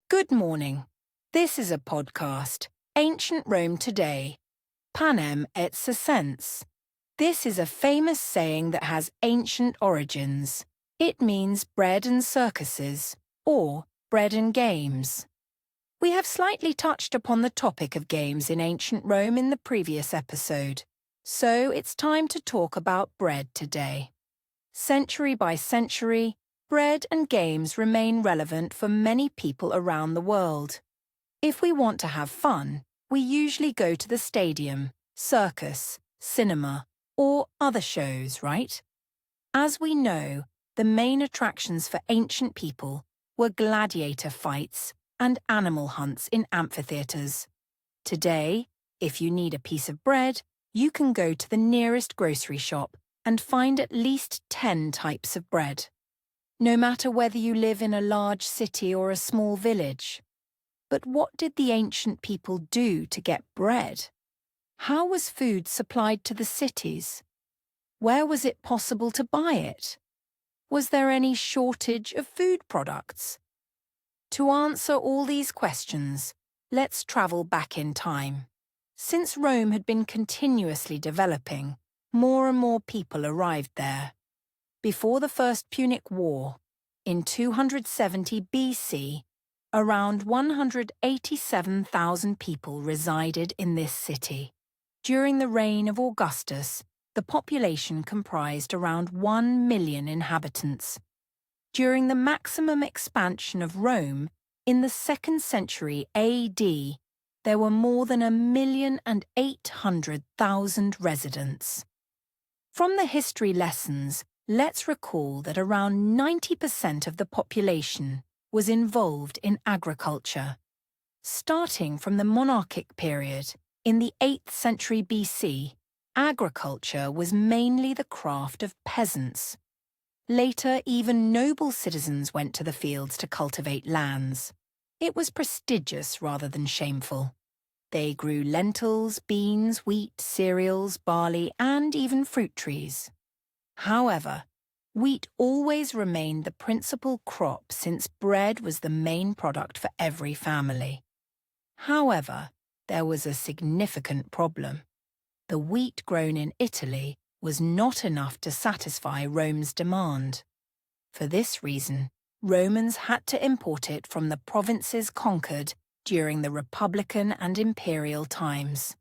Good morning. This is a podcast, Ancient Rome Today, Panem et Circenses. This is a famous saying that has ancient origins. It means bread and circuses, or bread and games. We have slightly touched upon the topic of games in ancient Rome in the previous episode, so it's time to talk about bread today. Century by century, bread and games remain relevant for many people around the world. If we want to have fun, we usually go to the stadium, circus, cinema, or other shows, right? As we know, the main attractions for ancient people were gladiator fights and animal hunts in amphitheatres. Today, if you need a piece of bread, you can go to the nearest grocery shop and find at least 10 types of bread. No matter whether you live in a large city or a small village. But what did the ancient people do to get bread? How was food supplied to the cities? Where was it possible to buy it? Was there any shortage of food products? To answer all these questions, let's travel back in time. Since Rome had been continuously developing, more and more people arrived there. Before the First Punic War, in 270 BC, around 187,000 people resided in this city. During the reign of Augustus, the population comprised around 1 million inhabitants. During the maximum expansion of Rome, in the 2nd century AD, there were more than 1,800,000 residents. From the history lessons, let's recall that around 90% of the population was involved in agriculture. Starting from the monarchic period, in the 8th century BC, agriculture was mainly the craft of peasants. Later, even noble citizens went to the fields to cultivate lands. It was prestigious rather than shameful. They grew lentils, beans, wheat, cereals, barley, and even fruit trees. However, wheat always remained the principal crop since bread was the main product for every family. However, there was a significant problem. The wheat grown in Italy was not enough to satisfy Rome's demand. For this reason, Romans had to import it from the provinces conquered during the Republican and imperial times.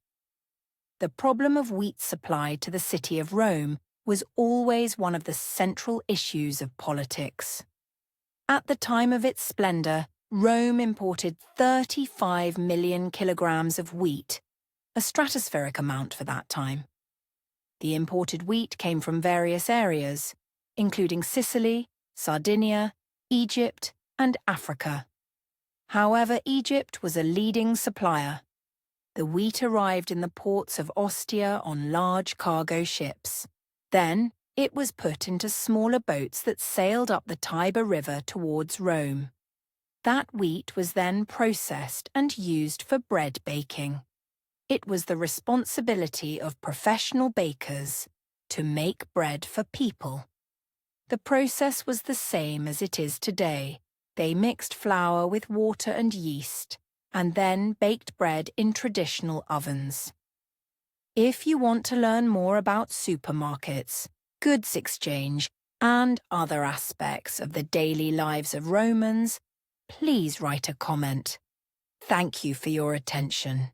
The problem of wheat supply to the city of Rome was always one of the central issues of politics. At the time of its splendor, Rome imported 35 million kilograms of wheat, a stratospheric amount for that time. The imported wheat came from various areas, including Sicily, Sardinia, Egypt, and Africa. However, Egypt was a leading supplier. The wheat arrived in the ports of Ostia on large cargo ships. Then, it was put into smaller boats that sailed up the Tiber River towards Rome. That wheat was then processed and used for bread baking. It was the responsibility of professional bakers to make bread for people. The process was the same as it is today. They mixed flour with water and yeast, and then baked bread in traditional ovens. If you want to learn more about supermarkets, goods exchange, and other aspects of the daily lives of Romans, please write a comment. Thank you for your attention.